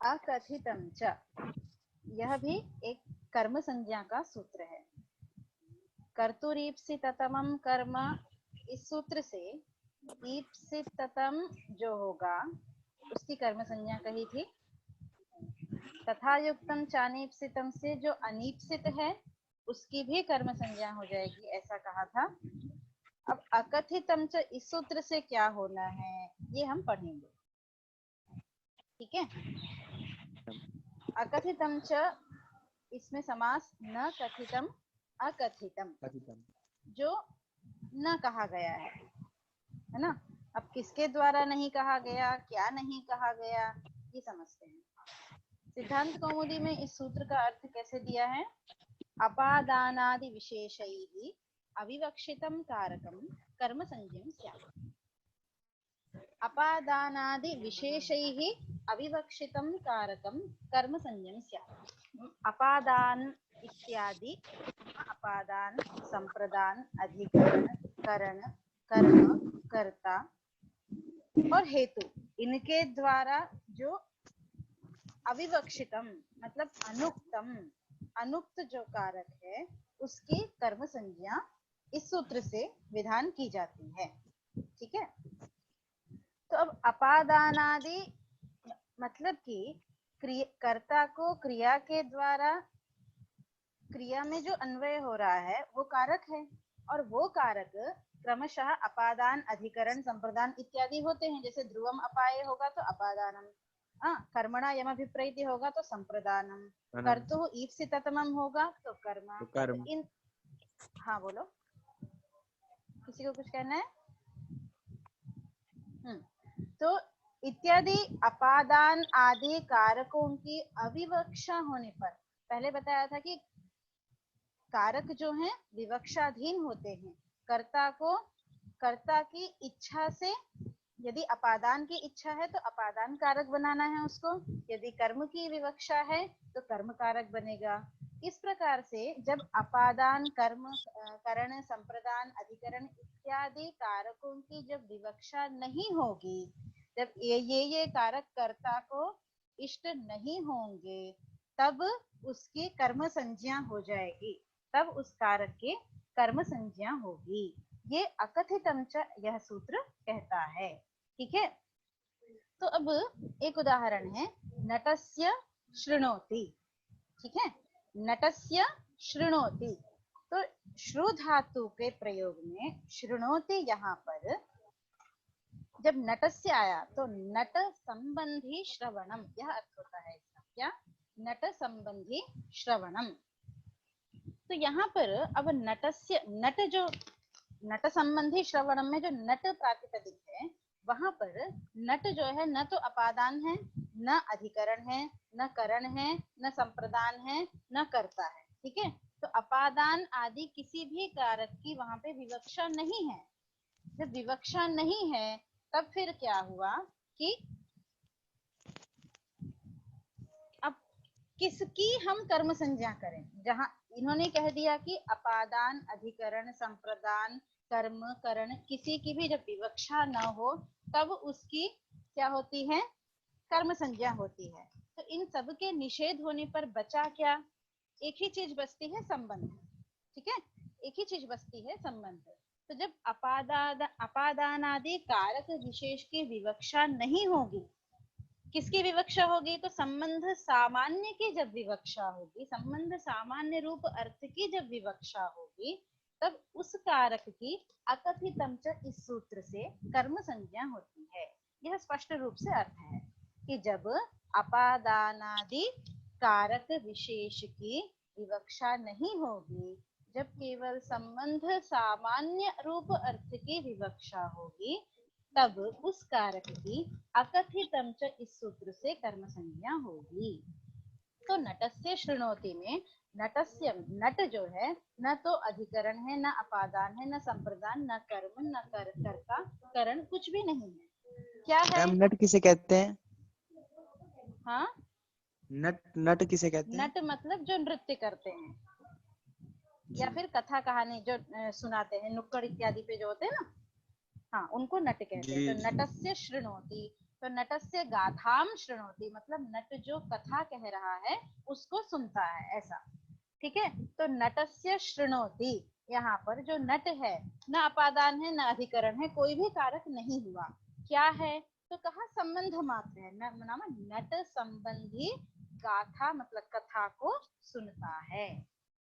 अकथितं च, यह भी एक कर्म संज्ञा का सूत्र है। कर्तुरीप्सिततमं कर्म, इस सूत्र से ईप्सिततम जो होगा उसकी कर्म संज्ञा कही थी। तथा युक्तम चानीप्सितम से जो अनीप्सित है उसकी भी कर्म संज्ञा हो जाएगी, ऐसा कहा था। अब अकथितम च इस सूत्र से क्या होना है ये हम पढ़ेंगे, ठीक है। अकथितम च, इसमें समास न कथितम अकथितम, जो न कहा गया है ना। अब किसके द्वारा नहीं कहा गया, क्या नहीं कहा गया, ये समझते हैं। सिद्धांत कौमुदी में इस सूत्र का अर्थ कैसे दिया है? अपादानादि विशेषैः अविवक्षितं कारकं कर्म संज्ञं स्यात्। अपादानादि विशेषैः अविवक्षितं कारकं कर्म संज्ञं स्यात्। अपादान इत्यादि, अपादान, संप्रदान, अधिकरण, करण, कर्म, कर्ता और हेतु, इनके द्वारा जो अविवक्षितम मतलब अनुक्तम, अनुक्त जो कारक है उसकी कर्म संज्ञा इस सूत्र से विधान की जाती है, ठीक है। तो अब अपादानादि मतलब कि कर्ता को क्रिया के द्वारा, क्रिया में जो अन्वय हो रहा है वो कारक है, और वो कारक क्रमशः अपादान, अधिकरण, संप्रदान इत्यादि होते हैं। जैसे ध्रुवम अपाये होगा तो अपादानम, कर्मणा यमभिप्रैति होगा तो संप्रदानम, कर्तुः ईप्सिततमम् होगा तो कर्म। तो इन, हाँ बोलो, किसी को कुछ कहना है? तो इत्यादि अपादान आदि कारकों की अविवक्षा होने पर, पहले बताया था कि कारक जो हैं विवक्षाधीन होते हैं। कर्ता को कर्ता की इच्छा से, यदि अपादान की इच्छा है तो अपादान कारक बनाना है उसको, यदि कर्म की विवक्षा है तो कर्म कारक बनेगा। इस प्रकार से जब अपादान, कर्म, करण, संप्रदान, अधिकरण इत्यादि कारकों की जब विवक्षा नहीं होगी, जब ये कारक कर्ता को इष्ट नहीं होंगे, तब उसकी कर्म संज्ञा हो जाएगी, तब उस कारक के कर्म संज्ञा होगी। ये अकथितम च यह सूत्र कहता है, ठीक है। तो अब एक उदाहरण है, नटस्य शृणोति, ठीक है। नटस्य शृणोति, तो श्रु धातु के प्रयोग में शृणोति यहाँ पर जब नटस्य आया तो नट संबंधी श्रवणम, यह अर्थ होता है इसका। क्या? नट संबंधी श्रवणम। तो यहाँ पर अब नटस्य, नट जो नट संबंधी श्रवणम में जो नट प्रातिपदिक है, वहां पर नट जो है न तो अपादान है, न अधिकरण है, न करण है, न संप्रदान है, न कर्ता है, ठीक है। तो अपादान आदि किसी भी कारक की वहां पे विवक्षा नहीं है। जब विवक्षा नहीं है तब फिर क्या हुआ कि अब किसकी हम कर्म संज्ञा करें? जहां इन्होंने कह दिया कि अपादान, अधिकरण, संप्रदान, कर्म, करण, किसी की भी जब विवक्षा न हो तब उसकी क्या होती है? कर्म संज्ञा होती है। तो इन सब के निषेध होने पर बचा क्या? एक ही चीज बचती है, संबंध, ठीक है। एक ही चीज बचती है, संबंध। तो जब अपादान आदि कारक विशेष की विवक्षा नहीं होगी, किसकी विवक्षा होगी? तो संबंध सामान्य की जब विवक्षा होगी, संबंध सामान्य रूप अर्थ की जब विवक्षा होगी, तब उस कारक की अकथितम च इस सूत्र से कर्म संज्ञा होती है। यह स्पष्ट रूप से अर्थ है कि जब अपादानादि कारक विशेष की विवक्षा नहीं होगी, जब केवल संबंध सामान्य रूप अर्थ की विवक्षा होगी, तब उस कारक की अकथितम च इस सूत्र से कर्म संज्ञा होगी। तो नटस्य शृणोति में नटस्य, नट जो है न तो अधिकरण है, न अपादान है, न संप्रदान, न कर्म, न कर्ता, करण, कुछ भी नहीं है। क्या है? नट किसे कहते हैं? हाँ, नट किसे कहते हैं? नट मतलब जो नृत्य करते हैं या फिर कथा कहानी जो सुनाते हैं, नुक्कड़ इत्यादि पे जो होते हैं ना, हाँ, उनको नट कहते हैं। तो नटस्य शृणोति, तो नटस्य गाथाम शृणोति मतलब नट जो कथा कह रहा है उसको सुनता है, ऐसा। ठीक है, तो नटस्य शृणोति, यहाँ पर जो नट है न अपादान है न अधिकरण है, कोई भी कारक नहीं हुआ। क्या है तो कहा संबंध मात्र है, नट संबंधी गाथा मतलब कथा को सुनता है।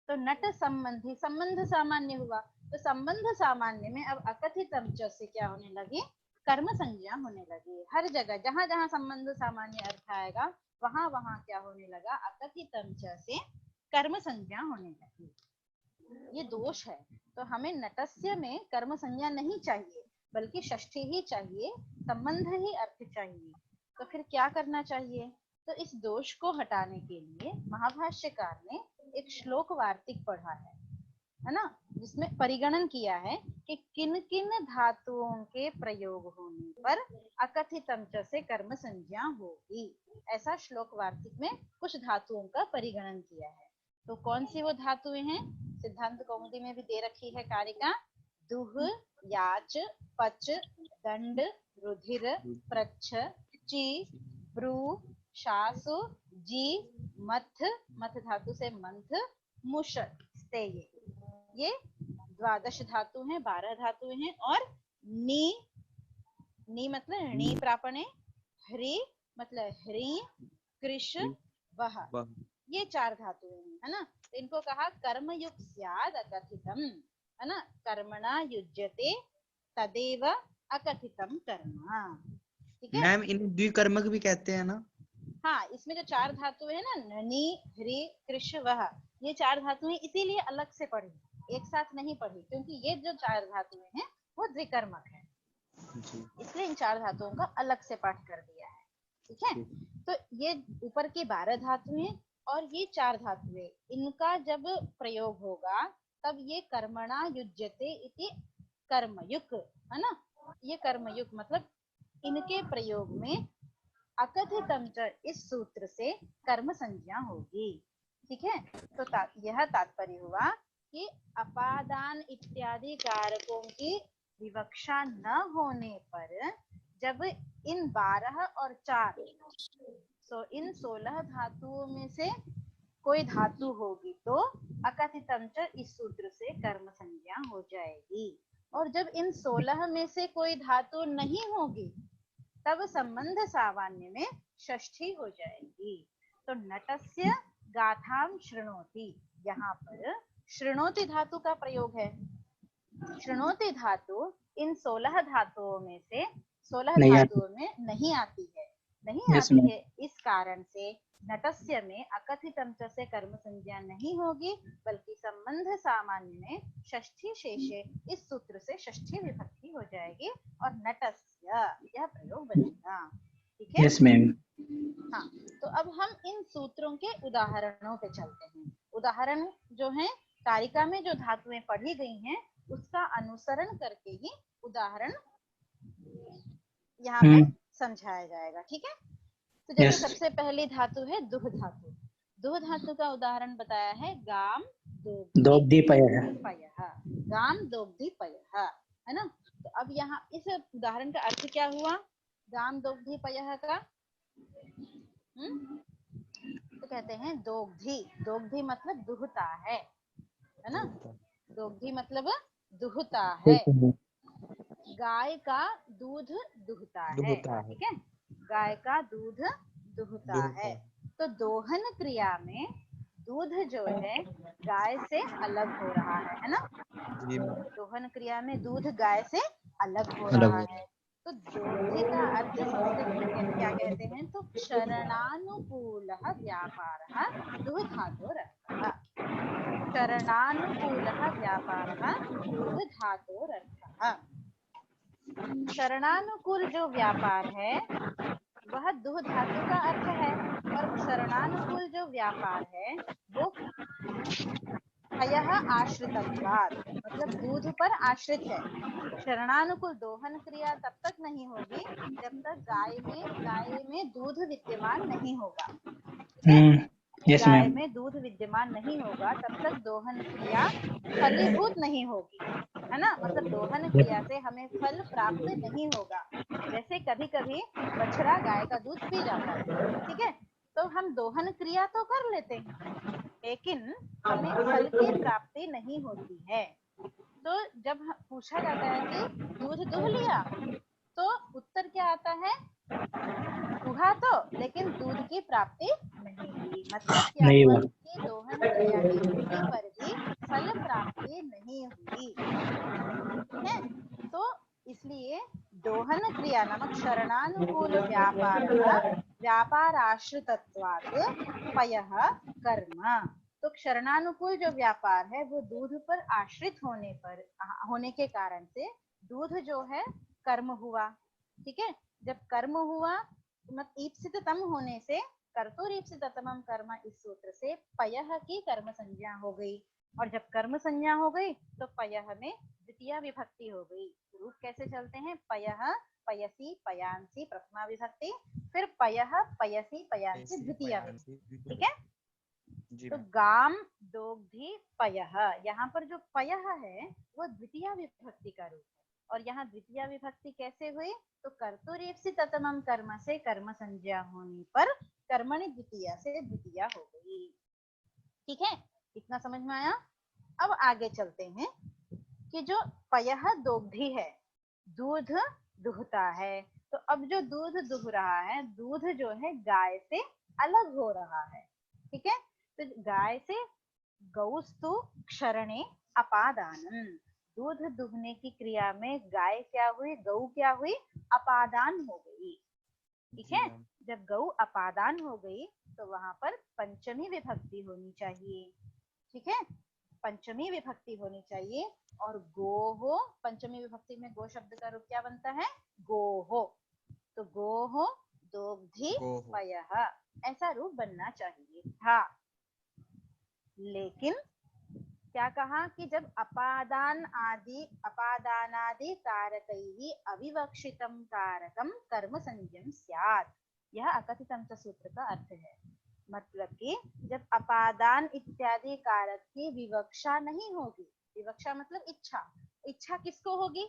तो नट संबंधी, संबंध सामान्य हुआ, तो संबंध सामान्य में अब अकथितम च से क्या होने लगी, कर्म संज्ञा होने लगी। हर जगह जहां जहां संबंध सामान्य अर्थ आएगा वहां वहां क्या होने लगा, अकथितम च से कर्म संज्ञा होने लगी। ये दोष है। तो हमें नटस्य में कर्म संज्ञा नहीं चाहिए बल्कि षष्ठी ही चाहिए, संबंध ही अर्थ चाहिए। तो फिर क्या करना चाहिए, तो इस दोष को हटाने के लिए महाभाष्यकार ने एक श्लोक वार्तिक पढ़ा है ना, जिसमें परिगणन किया है कि किन किन धातुओं के प्रयोग होने पर अकथितम च से कर्म संज्ञा होगी। ऐसा श्लोक वार्तिक में कुछ धातुओं का परिगणन किया है। तो कौन सी वो धातुएं हैं, सिद्धांत कौमुदी में भी दे रखी है कारिका, दुह, याच, पच, दंड, रुधिर, प्रच्छ, ची, ब्रू, शासु, जी, मथ, मथ धातु से मंथ, मुष, स्तेय, ये द्वादश धातु हैं, 12 धातु हैं। और नी, नी मतलब णी प्रापणे, ह्री मतलब ह्री, कृष, वह, ये 4 धातुएं हैं, है ना। तो इनको कहा कर्मयुक्त स्याद अकथितम, है ना, कर्मणा युज्यते तदेव अकथितम कर्म। ठीक है मैम, इन द्विकर्मक भी कहते हैं ना। हाँ, इसमें जो 4 धातु है ना, नी, ह्री, कृष, वह, ये 4 धातुएं इसीलिए अलग से पढ़ी, एक साथ नहीं पढ़ी, क्योंकि ये जो 4 धातुएं हैं वो द्विकर्मक है, इसलिए इन 4 धातुओं का अलग से पाठ कर दिया है। ठीक है, तो ये ऊपर की 12 धातुएं और ये 4 धातुएं, इनका जब प्रयोग होगा तब ये कर्मणा युज्यते इति कर्मयुक्त, है ना। ये कर्मयुक्त मतलब इनके प्रयोग में अकथितम च इस सूत्र से कर्म संज्ञा होगी। ठीक है, तो यह तात्पर्य हुआ कि अपादान इत्यादि कारकों की विवक्षा न होने पर जब इन 12 और 4 तो इन 16 धातुओं में से कोई धातु होगी तो अकथितम च इस सूत्र से कर्म संज्ञा हो जाएगी। और जब इन 16 में से कोई धातु नहीं होगी तब संबंध सामान्य में षष्ठी हो जाएगी। तो नटस्य गाथाम शृणोति, यहाँ पर शृणोति धातु का प्रयोग है। शृणोति धातु इन 16 धातुओं में से 16 धातुओं में नहीं आती है, इस कारण से नटस्य में अकथितम च से कर्म संज्ञा नहीं होगी बल्कि संबंध सामान्य में षष्ठी शेषे इस सूत्र से षष्ठी विभक्ति हो जाएगी और नटस्य यह प्रयोग बनेगा। ठीक है, यस मैम। हाँ, तो अब हम इन सूत्रों के उदाहरणों पे चलते हैं। उदाहरण जो है कारिका में जो धातुएं पढ़ी गई हैं उसका अनुसरण करके ही उदाहरण यहाँ पे समझाया जाएगा। ठीक है, तो जैसे सबसे पहली धातु है दुह धातु। दुह धातु का उदाहरण बताया है गाम दोग्धी पयः, गाम दोग्धी पयः, है ना। तो अब यहाँ इस उदाहरण का अर्थ क्या हुआ, गाम दोग्धी पयः का तो कहते हैं दोग्धी, दोग्धी मतलब दुहता है ना, दोग्धी मतलब दुहता है, गाय का दूध दुहता है। ठीक है, गाय का दूध दुहता है। तो दोहन क्रिया में दूध जो है गाय से अलग हो रहा है ना। दोहन क्रिया में दूध गाय से अलग हो रहा है। तो दोग्धी का अर्थ संस्कृत में क्या कहते हैं, तो शरणानुकूलः व्यापारः दुग्धातोरर्थः। शरणानुकूलः व्यापारः दुग्धातोरर्थः। शरणानुकूल जो व्यापार है वह दुह धातु का अर्थ है, और शरणानुकूल जो व्यापार है वो आश्रितत्वात् मतलब दूध पर आश्रित है। शरणानुकूल दोहन क्रिया तब तक नहीं होगी जब तक गाय में दूध विद्यमान नहीं होगा। गाय में दूध विद्यमान नहीं होगा तब तक दोहन क्रिया फलीभूत नहीं होगी, है ना। मतलब दोहन क्रिया से हमें फल प्राप्त नहीं होगा। जैसे कभी कभी बछड़ा गाय का दूध पी जाता है, ठीक है, तो हम दोहन क्रिया तो कर लेते हैं लेकिन हमें फल की प्राप्ति नहीं होती है। तो जब पूछा जाता है कि दूध दुह लिया, तो उत्तर क्या आता है, दुहा तो लेकिन दूध की प्राप्ति नहीं हुई। मतलब क्या हुआ कि दोहन क्रिया की होने पर भी फल प्राप्ति नहीं हुई है। तो इसलिए दोहन क्रिया नामक शरणानुकूल व्यापाराश्रितत्वात् पयः कर्म। तो शरणानुकूल जो व्यापार है वो दूध पर आश्रित होने के कारण से दूध जो है कर्म हुआ, ठीक है। जब कर्म हुआ ईप्सिततम होने से कर्तुरीप्सिततमं कर्म, इस सूत्र से पयः की कर्म संज्ञा हो गई। और जब कर्म संज्ञा हो गई तो पयः में द्वितीय विभक्ति हो गई। रूप कैसे चलते हैं, पयः पयसी पयांसी प्रथमा विभक्ति, फिर पयः पयसी पयांसी द्वितीय विभक्ति, ठीक है। तो गाम दोग्धी पयः, यहाँ पर जो पयः है वो द्वितीय विभक्ति का रूप है। और यहाँ द्वितीय विभक्ति कैसे हुई, तो कर्तुरीप्सिततमं कर्म से कर्म संज्ञा होने पर कर्मणि द्वितीय से द्वितीय हो गई, ठीक है। इतना समझ में आया। अब आगे चलते हैं कि जो पयः दोग्धी है, दूध दुहता है। तो अब जो दूध दुह रहा है, दूध जो है गाय से अलग हो रहा है, ठीक है। तो गाय से गौस्तु क्षरणे अपादानम, दूध दुहने की क्रिया में गाय क्या हुई, गौ क्या हुई, अपादान हो गई, ठीक है। जब गौ अपादान हो गई तो वहां पर पंचमी विभक्ति होनी चाहिए, ठीक है, पंचमी विभक्ति होनी चाहिए। और गोहो, पंचमी विभक्ति में गो शब्द का रूप क्या बनता है, गोहो। तो गोहो दोग्धी पयः, ऐसा रूप बनना चाहिए था। लेकिन क्या कहा कि जब अपादानादि कारकैः अविवक्षितं कारकं कर्म संज्ञं स्यात्, यह अकथितं च सूत्र का अर्थ है। मतलब कि जब अपादान इत्यादि कारक की विवक्षा नहीं होगी, विवक्षा मतलब इच्छा, इच्छा किसको होगी,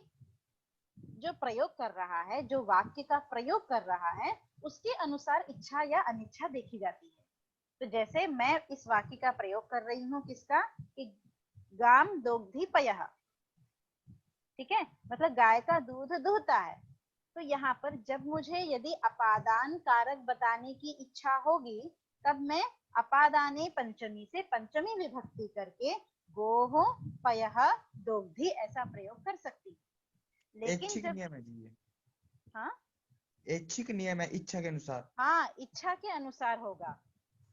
जो प्रयोग कर रहा है, जो वाक्य का प्रयोग कर रहा है उसके अनुसार इच्छा या अनिच्छा देखी जाती है। तो जैसे मैं इस वाक्य का प्रयोग कर रही हूँ किसका, कि गाम दोग्धी पयः, ठीक है, मतलब गाय का दूध दुहता है। तो यहाँ पर जब मुझे यदि अपादान कारक बताने की इच्छा होगी तब मैं अपादाने पंचमी से पंचमी विभक्ति करके गोहो पयः दोग्धी ऐसा प्रयोग कर सकती हूँ। लेकिन जब नियम है जी ये, हाँ ऐच्छिक नियम है, इच्छा के अनुसार, हाँ इच्छा के अनुसार होगा,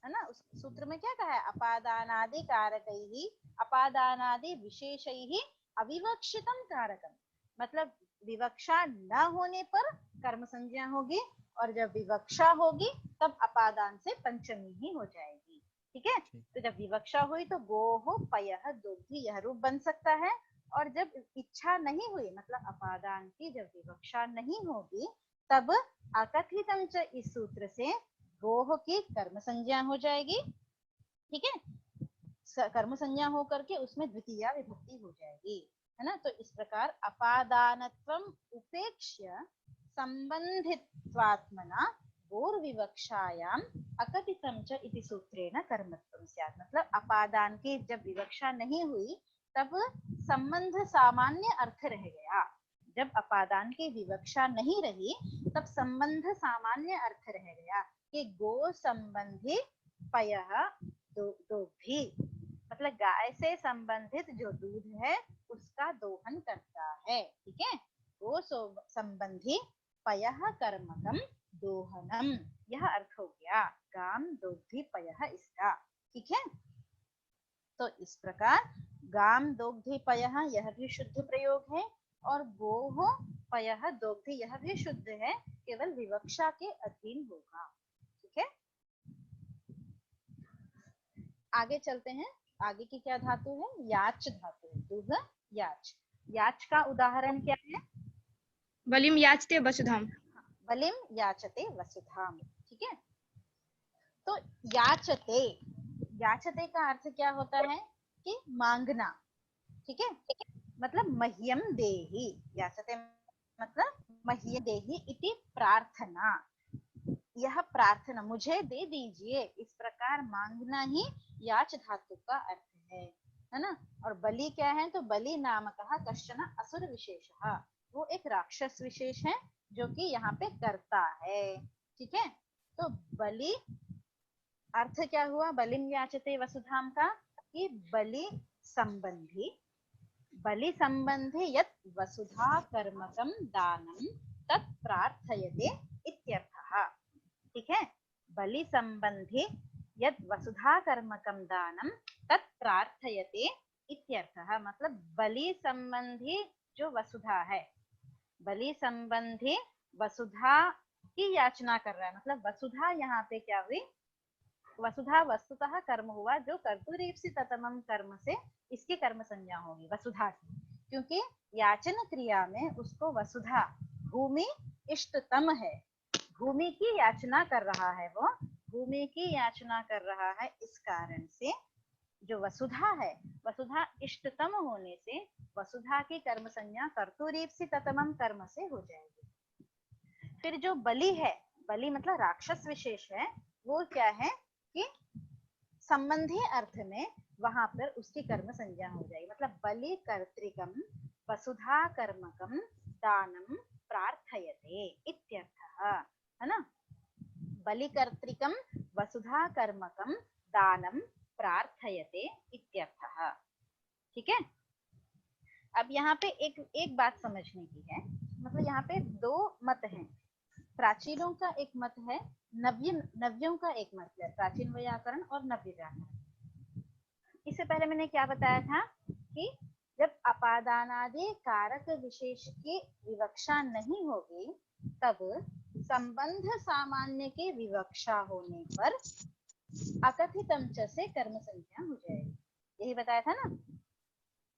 है ना। उस सूत्र में क्या कहा है, अपादानादि कारकैः अपादानादि विशेषैः अविवक्षितं कारकम, मतलब विवक्षा न होने पर कर्म संज्ञा होगी और जब विवक्षा होगी तब अपादान से पंचमी ही हो जाएगी, ठीक है। तो जब विवक्षा हुई तो गोहो पयः दोग्धी यह रूप बन सकता है। और जब इच्छा नहीं हुई, मतलब अपादान की जब विवक्षा नहीं होगी तब अकथितं च इस सूत्र से गोह की कर्म संज्ञा हो जाएगी, ठीक है। कर्म संज्ञा हो करके उसमें द्वितीय विभक्ति हो जाएगी, है ना। तो इस प्रकार अपादानत्वम उपेक्ष्य संबंधित्वात्मना गोर्विवक्षायाम अकथितं च इति सूत्रेण कर्मत्वं स्यात्, मतलब अपादान की जब विवक्षा नहीं हुई तब संबंध सामान्य अर्थ रह गया। जब अपादान की विवक्षा नहीं रही तब संबंध सामान्य अर्थ रह गया कि गो संबंधी पयः दोग्धी, मतलब गाय से संबंधित जो दूध है उसका दोहन करता है, ठीक है। गो संबंधी पयः कर्मकम दोहनम, यह अर्थ हो गया गाम दोग्धी पयः इसका, ठीक है। तो इस प्रकार गाम दोग्धी पयः यह भी शुद्ध प्रयोग है और गोहो पयः दोग्धी यह भी शुद्ध है, केवल विवक्षा के अधीन होगा, ठीक है। आगे चलते हैं, आगे की क्या धातु है, याच धातु है, दुह याच। याच का उदाहरण क्या है, बलिम याचते वसुधाम, बलिम याचते वसुधाम, ठीक है। तो याचते याचते का अर्थ क्या होता है कि मांगना, ठीक है, मतलब मह्यम देहि, याचते मतलब मह्य देहि इति प्रार्थना, यह प्रार्थना मुझे दे दीजिए, इस प्रकार मांगना ही याच धातु का अर्थ है ना। और बलि क्या है, तो बलि नामकः कश्चन असुर विशेषः, वो एक राक्षस विशेष है जो कि यहाँ पे करता है, ठीक है। तो बलि अर्थ क्या हुआ, बलिम याचते वसुधाम का, कि बलि संबंधी यत् वसुधा कर्मकं दानं तत् प्रार्थयते इत्यर्थः, ठीक है। बलि संबंधी यद वसुधा कर्मकं दानम तत् प्रार्थयते इत्यर्थः, मतलब बलि संबंधी जो वसुधा है, बलि संबंधी वसुधा की याचना कर रहा है, मतलब वसुधा यहाँ पे क्या हुई, वसुधा वस्तुतः कर्म हुआ जो कर्तुरीप्सिततमं कर्म से इसकी कर्म संज्ञा होगी वसुधा की, क्योंकि याचन क्रिया में उसको वसुधा भूमि इष्टतम है, भूमि की याचना कर रहा है, वो भूमि की याचना कर रहा है, इस कारण से जो वसुधा है, वसुधा इष्टतम होने से वसुधा की कर्म संज्ञा कर्तुरीप्सिततमं कर्म से हो जाएगी। फिर जो बलि है, बलि मतलब राक्षस विशेष है, वो क्या है कि संबंधी अर्थ में वहां पर उसकी कर्म संज्ञा हो जाएगी, मतलब बलि कर्तृकम वसुधा कर्मकम दानम प्रार्थयते इत्यर्थः, है ना। बलि कर्तृकम वसुधा कर्मकम दानम प्रार्थयते इत्यर्थः, ठीक है। अब यहाँ पे एक बात समझने की है, मतलब यहाँ पे दो मत हैं, प्राचीनों का एक मत है, नव्यों का एक मत है, प्राचीन व्याकरण और नव्य व्याकरण। इससे पहले मैंने क्या बताया था कि जब अपादानादि कारक विशेष की विवक्षा नहीं होगी तब संबंध सामान्य के विवक्षा होने पर अकथितम च से कर्म संज्ञा हो जाएगी, यही बताया था ना।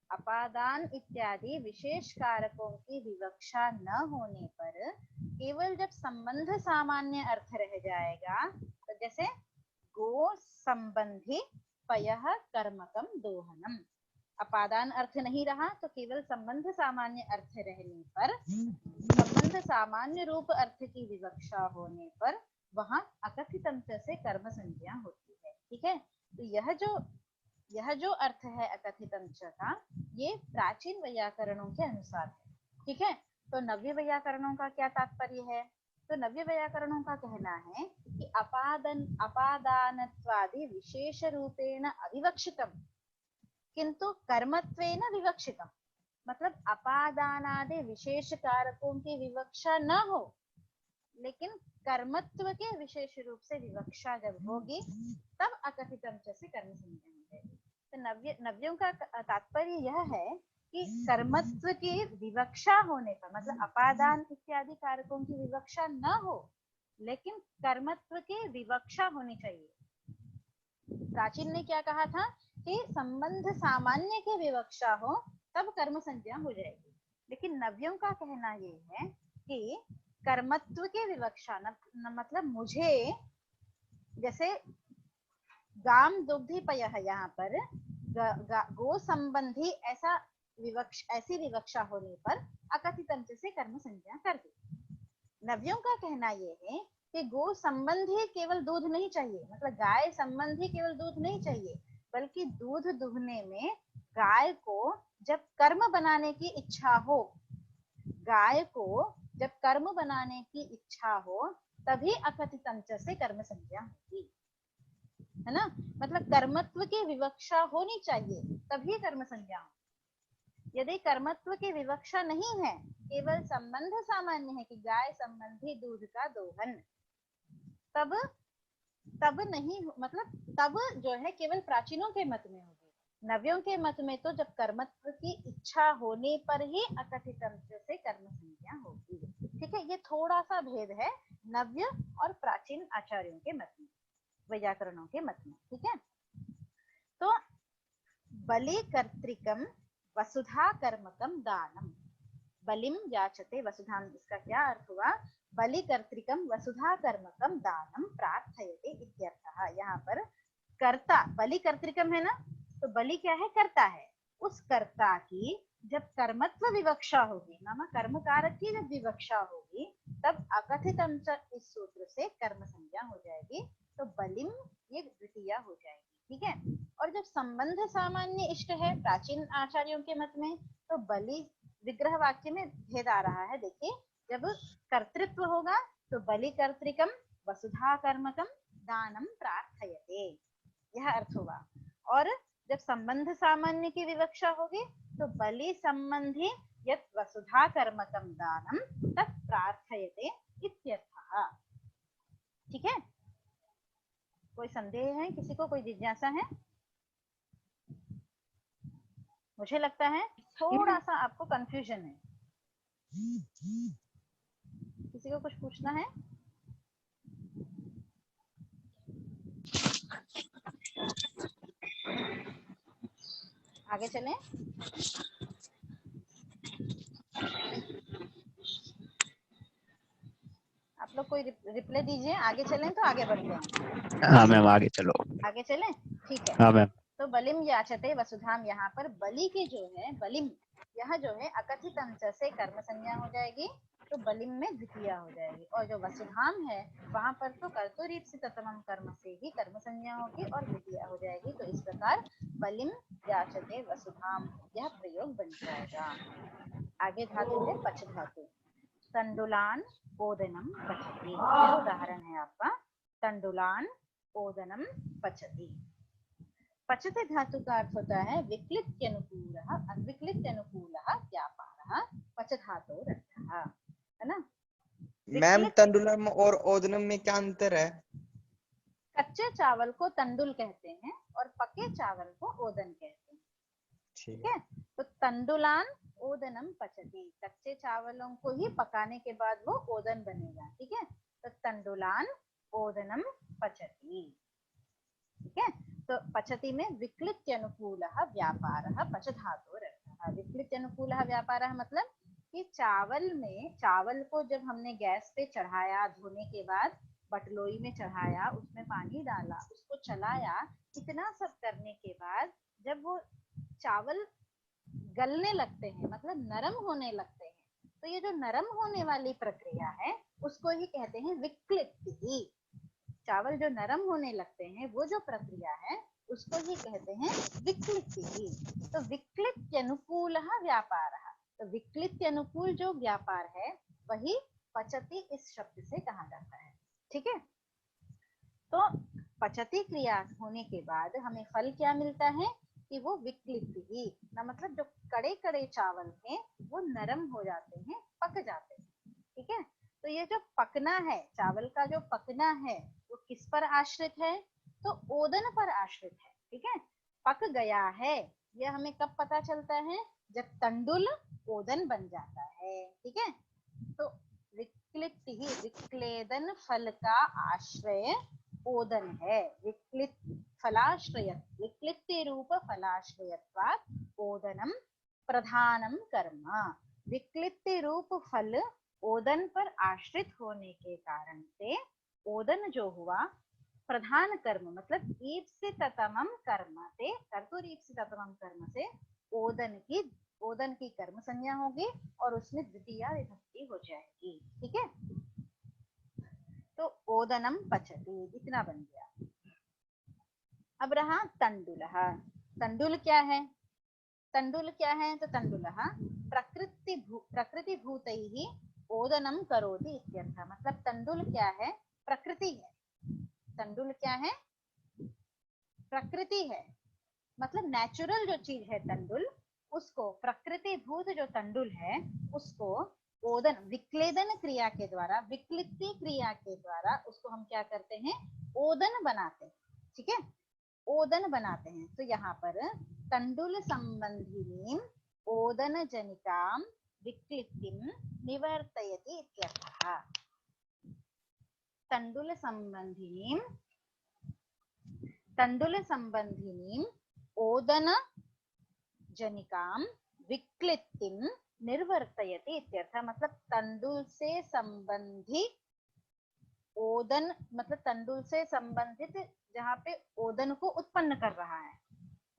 अपादान इत्यादि विशेष कारकों की विवक्षा न होने पर केवल जब संबंध सामान्य अर्थ रह जाएगा, तो जैसे गो संबंधी पयः कर्मकम दोहनम, अपादान अर्थ नहीं रहा तो केवल संबंध सामान्य अर्थ रहने पर, संबंध सामान्य रूप अर्थ की विवक्षा होने पर वहां अकथितम से कर्म संज्ञा होती है, ठीक है। तो यह जो अर्थ है अकथितम का, ये प्राचीन वैयाकरणों के अनुसार है, ठीक है। तो नव्य वैयाकरणों का क्या तात्पर्य है, तो नव्य वैयाकरणों का कहना है कि अपादानत्वादि विशेष रूपेण अविवक्षितम किंतु कर्मत्वेन विवक्षितम, मतलब अपादानादि विशेष कारकों की विवक्षा न हो लेकिन कर्मत्व के विशेष रूप से विवक्षा जब होगी तब अकथितम से कर्म संज्ञा हो जाएगी। तो नव्यों का तात्पर्य यह है कि कर्मत्व की विवक्षा होने पर, मतलब अपादान इत्यादि कारकों की विवक्षा न हो लेकिन कर्मत्व की विवक्षा होनी चाहिए। प्राचीन ने क्या कहा था कि संबंध सामान्य की विवक्षा हो तब कर्म संज्ञा हो जाएगी, लेकिन नव्यों का कहना ये है कि कर्मत्व की विवक्षा मतलब मुझे, जैसे गाम दुग्धि पयः, यहाँ पर गो संबंधी ऐसी विवक्षा होने पर अकथितम से कर्म संज्ञा कर दी। नव्यों का कहना ये है कि गो संबंधी केवल दूध नहीं चाहिए, मतलब गाय संबंधी केवल दूध नहीं चाहिए, बल्कि दूध दुहने में गाय को जब कर्म बनाने की इच्छा हो, गाय को जब कर्म बनाने की इच्छा हो तभी अकथितम से कर्म संज्ञा होगी, है ना। मतलब कर्मत्व की विवक्षा होनी चाहिए तभी कर्म संज्ञा हो। यदि कर्मत्व की विवक्षा नहीं है, केवल संबंध सामान्य है कि गाय संबंधी दूध का दोहन, तब नहीं, मतलब तब जो है केवल प्राचीनों के मत में होगी। नव्यों के मत में तो जब कर्मत्व की इच्छा होने पर ही अकथितम से कर्म संज्ञा होगी, ठीक है। ये थोड़ा सा भेद है नव्य और प्राचीन आचार्यों के मत में, वैयाकरणों के मत में, ठीक है। तो बलि कर्तृकम वसुधा कर्मकम दानम, बलिम याचते वसुधाम, इसका क्या अर्थ हुआ, बलि कर्तृकम वसुधा कर्मकम दानम प्रार्थयते इत्यर्थः। यहाँ पर कर्ता, बलि कर्तृकम है ना, तो बलि क्या है, कर्ता है। उस कर्ता की जब कर्मत्व विवक्षा होगी, नाम कर्म कारक की जब विवक्षा होगी, तब अकथित इस सूत्र से कर्म संज्ञा हो जाएगी, तो बलिम ये द्वितीया हो जाएगी। ठीक है। और जब संबंध सामान्य इष्ट है प्राचीन आचार्यों के मत में, तो बलि विग्रह वाक्य में भेद आ रहा है। देखिए, जब कर्तृत्व होगा तो बलि कर्तृकम वसुधा कर्मकम दानम प्रार्थयते, यह अर्थ होगा। और जब संबंध सामान्य की विवक्षा होगी तो बलि संबंधी यत् वसुधा कर्मकम दानम तत् प्रार्थयते इत्यर्थः। ठीक है। कोई संदेह है किसी को, कोई जिज्ञासा है? मुझे लगता है थोड़ा सा आपको कंफ्यूजन है। किसी को कुछ पूछना है? आगे चलें? आप लोग कोई रिप्लाई दीजिए, आगे चलें तो आगे बढ़ते हैं। हाँ मैम, आगे चलो। आगे चलें, ठीक है। हाँ मैम। तो बलिम याचते वसुधाम, यहाँ पर बलि की जो है बलिम, यह जो है अकथित अंश से कर्म संज्ञा हो जाएगी, तो बलिम में द्वितीया हो जाएगी। और जो वसुधाम है वहां पर तो कर्तुरीप्सिततमम कर्म से ही कर्म संज्ञा होगी और द्वितीया हो जाएगी। तो इस प्रकार बलिम याचते वसुधाम यह प्रयोग बन जाएगा। आगे धातु है पच धातु, तंडुलान ओदनम पचति, यह उदाहरण है आपका, तंडुलान ओदनम पचति। पचते धातु का अर्थ होता है विक्लित्यनुकूलः, अविक्लित्यनुकूलः व्यापारः पच धातोरर्थः, है ना। मैम तंडुलम और ओदनम में क्या अंतर है? कच्चे चावल को तंडुल कहते हैं और पके चावल को ओदन कहते हैं। ठीक है। तो तंडुलान ओदनम पचति, कच्चे चावलों को ही पकाने के बाद वो ओदन बनेगा। ठीक है। तो तंडुलान ओदनम पचति। ठीक है। तो पचति में विक्लित्य अनुकूलः व्यापारः पच धातोरर्थः। विक्लित्य अनुकूलः व्यापारः मतलब कि चावल में, चावल को जब हमने गैस पे चढ़ाया, धोने के बाद बटलोई में चढ़ाया, उसमें पानी डाला, उसको चलाया, इतना सब करने के बाद जब वो चावल गलने लगते हैं, मतलब नरम होने लगते हैं, तो ये जो नरम होने वाली प्रक्रिया है उसको ही कहते हैं विक्लित्ति। चावल जो नरम होने लगते हैं वो जो प्रक्रिया है उसको ही कहते हैं विक्लित्ति। तो विक्लित्य अनुकूल व्यापार, तो विक्लित्य अनुकूल जो व्यापार है वही पचति इस शब्द से कहा जाता है। ठीक है। तो पचति क्रिया होने के बाद हमें फल क्या मिलता है कि वो विक्लित्ति, ना मतलब जो कड़े कड़े चावल हैं वो नरम हो जाते हैं, पक जाते हैं। ठीक है। तो ये जो पकना है, चावल का जो पकना है वो किस पर आश्रित है, तो ओदन पर आश्रित है। ठीक है। पक गया है यह हमें कब पता चलता है, जब तंडुल ओदन बन जाता है। ठीक है। तो विक्लित्ति ही, विक्लेदन फल का आश्रय ओदन है। विक्लित फलाश्रय, विक्लित्ति रूप फलाश्रयत्वात् ओदनम प्रधानम कर्म। विक्लित्ति रूप फल ओदन पर आश्रित होने के कारण से ओदन जो हुआ प्रधान कर्म, मतलब ईप्सिततमम कर्म से, कर्तुरीप्सिततमम कर्म से ओदन की कर्म संज्ञा होगी और उसमें द्वितीया विभक्ति हो जाएगी। ठीक है। तो ओदनम पचति इतना बन गया। अब रहा तंडुलः। तंडुल क्या है, तंडुल क्या है, तो तंडुलः प्रकृति भूतैः ओदनम करोति इत्यर्थः। मतलब तंडुल क्या है, प्रकृति है। तंडुल क्या है, प्रकृति है, मतलब नेचुरल जो चीज है तंडुल, उसको प्रकृति भूत जो तंडुल है उसको ओदन, विक्लेदन क्रिया के द्वारा, विक्लित्ति क्रिया के द्वारा उसको हम क्या करते हैं, ओदन बनाते हैं। ठीक है। ओदन बनाते हैं। तो यहाँ पर तंडुल संबंधिनीं ओदन जनिकां विक्लित्तिं निवर्तयति इत्यर्थः। तंडुल संबंधिनीं ओदन जनिकां विक्लित्तिं निर्वर्तयति इत्यर्थः। मतलब तंडुल से संबंधी ओदन मतलब तंडुल से संबंधित जहाँ पे ओदन को उत्पन्न कर रहा है,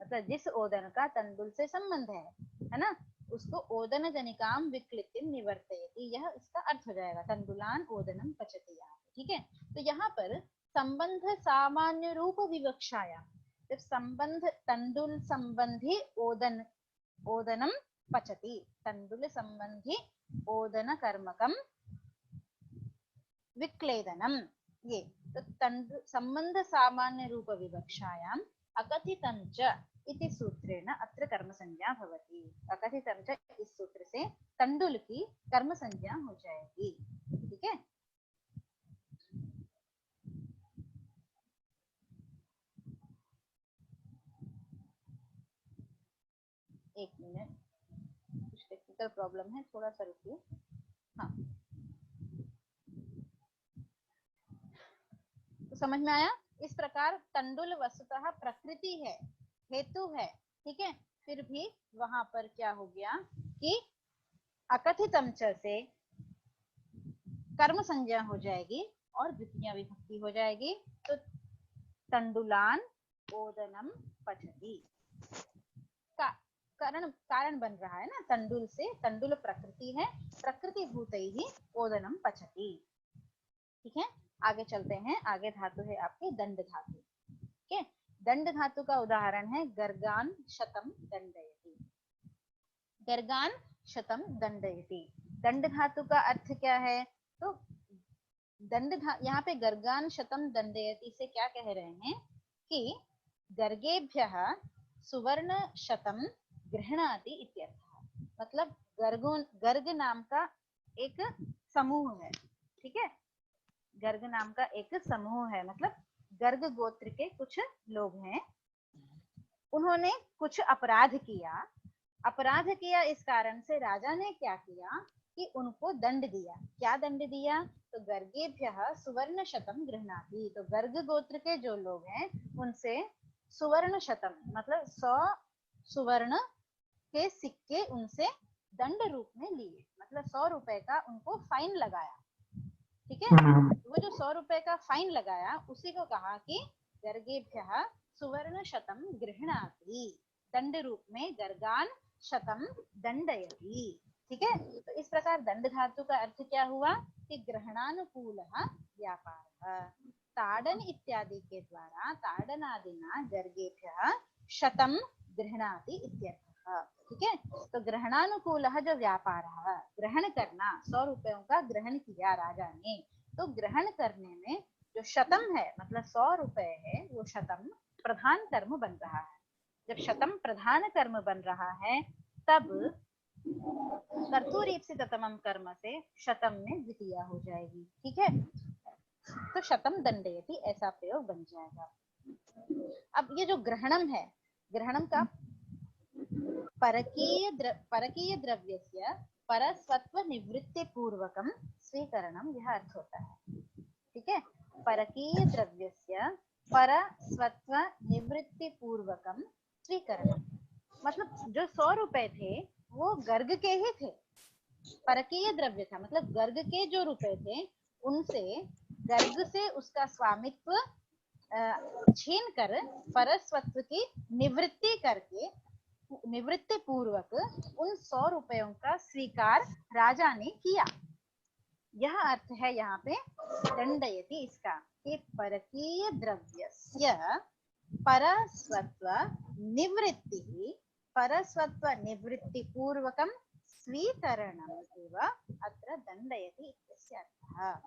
मतलब जिस ओदन का तंडुल से संबंध है ना, उसको ओदन जनिकाम विक्लितिम निवर्तयति, यह इसका अर्थ हो जाएगा, तंडुलान ओदनम पचति यहाँ पे, ठीक है। तो यहाँ पर संबंध सामान्य रूप विवक्षाया, जब संबंध तंडुल संबंधी ओदन ओदनम पचति, तंडुल संबंधी ओदन कर्मकम विक्लेदनम, ये तो संबंध सामान्य रूप विवक्षायाम अकथितं च इति सूत्रेण अत्र कर्म संज्ञा भवति। अकथितं च इस सूत्र से तंडुल की कर्म संज्ञा हो जाएगी, ठीक है। एक मिनट, कुछ टेक्निकल प्रॉब्लम है, थोड़ा सा रुकिए। हाँ, तो समझ में आया। इस प्रकार तंडुल वस्तुतः प्रकृति है, हेतु है, ठीक है, फिर भी वहां पर क्या हो गया कि अकथितम च से कर्म संज्ञा हो जाएगी और द्वितीय विभक्ति हो जाएगी, तो तंडुलान ओदनम पचति का कारण बन रहा है ना, तंडुल से, तंडुल प्रकृति है, प्रकृति भूत ही ओदनम पचति, ठीक है। आगे चलते हैं, आगे धातु है आपकी दंड धातु, ठीक है। दंड धातु का उदाहरण है गर्गान शतम दंडयति, गर्गान शतम दंडयति। दंड धातु का अर्थ क्या है, तो यहाँ पे गर्गान शतम दंडयति से क्या कह रहे हैं कि गर्गेभ्यः सुवर्ण शतम गृह्णाति इत्यर्थः, मतलब गर्ग नाम का एक समूह है, ठीक है, गर्ग नाम का एक समूह है, मतलब गर्ग गोत्र के कुछ लोग हैं, उन्होंने कुछ अपराध किया, इस कारण से राजा ने क्या किया कि उनको दंड दिया। क्या दंड दिया, तो गर्गेभ्यः सुवर्ण शतम गृह्णाति, तो गर्ग गोत्र के जो लोग हैं उनसे सुवर्ण शतम मतलब 100 सुवर्ण के सिक्के उनसे दंड रूप में लिए, मतलब 100 रुपए का उनको फाइन लगाया, ठीक है। वो जो 100 रुपए का फाइन लगाया उसी को कहा कि गर्गेभ्यः सुवर्ण शतम गृह्णाति, दंड रूप में गर्गान शतम दंडयति, ठीक है। तो इस प्रकार दंड धातु का अर्थ क्या हुआ कि ग्रहणानुकूलः व्यापारः, ताड़न इत्यादि के द्वारा ताड़नादिना गर्गेभ्यः शतम गृह्णाति इत्यर्थः, ठीक है। तो ग्रहणानुकूलः जो व्यापार, ग्रहण करना, 100 रुपयों का ग्रहण किया राजा ने, तो ग्रहण करने में जो शतम है मतलब 100 रुपए है, वो शतम प्रधान कर्म बन रहा है। जब शतम प्रधान कर्म बन रहा है तब कर्तुरीप्सिततमं कर्म से शतम में द्वितीया हो जाएगी, ठीक है। तो शतम दंडयति ऐसा प्रयोग बन जाएगा। अब ये जो ग्रहणम है, ग्रहणम का परकीय द्रव्यस्य परस्वत्व निवृत्ति पूर्वकम स्वीकरणम, यह अर्थ होता है, ठीक है। परकीय द्रव्यस्य परस्वत्व निवृत्ति पूर्वकम स्वीकरणम, मतलब जो 100 रुपए थे वो गर्ग के ही थे, परकीय द्रव्य था, मतलब गर्ग के जो रुपए थे उनसे गर्ग से उसका स्वामित्व छीन कर परस्वत्व की निवृत्ति करके, निवृत्ति पूर्वक उन 100 रुपयों का स्वीकार राजा ने किया, यह अर्थ है यहाँ पे दंडयति इसका, कि परकीय द्रव्यस्य परस्वत्व निवृत्ति पूर्वकम स्वीकरणम एव अत्र दंडयति इत्यस्य अर्थः,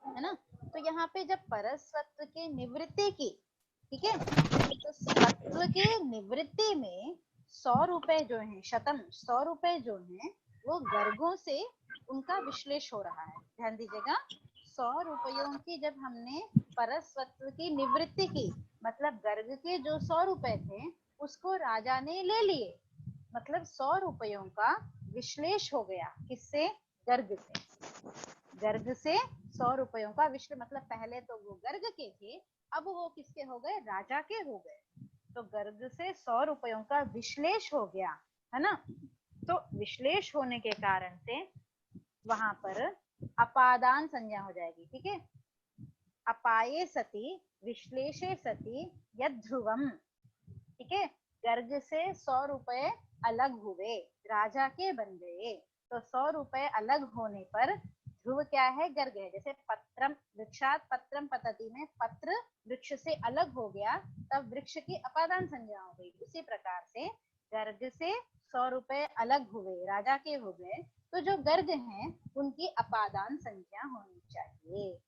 है ना। तो यहाँ पे जब परस्वत्व की निवृत्ति की, ठीक है, तो सत्व की निवृत्ति में 100 रुपए जो हैं, शतम 100 रुपए जो हैं वो गर्गों से उनका विश्लेष हो रहा है, ध्यान दीजिएगा। 100 रुपयों की जब हमने परस्वत्व की निवृत्ति की, मतलब गर्ग के जो 100 रुपए थे उसको राजा ने ले लिए, मतलब 100 रुपयों का विश्लेष हो गया, किससे, गर्ग से। गर्ग से 100 रुपयों का विश्लेष, मतलब पहले तो वो गर्ग के थे, अब वो किसके हो गए, राजा के हो गए, तो गर्ग से 100 रुपयों का विश्लेष हो गया, है ना। तो विश्लेष होने के कारण से वहां पर अपादान संज्ञा हो जाएगी, ठीक है। अपाये सति विश्लेषे सति यद ध्रुवम, ठीक है, गर्ग से 100 रुपए अलग हुए, राजा के बन गए। तो 100 रुपए अलग होने पर ध्रुव क्या है, गर्ग है। जैसे पत्रम वृक्षात पत्रम पतति में पत्र वृक्ष से अलग हो गया, तब वृक्ष की अपादान संज्ञा हो गई। उसी प्रकार से गर्ग से 100 रुपए अलग हुए, राजा के हो गए, तो जो गर्ग हैं उनकी अपादान संज्ञा होनी चाहिए।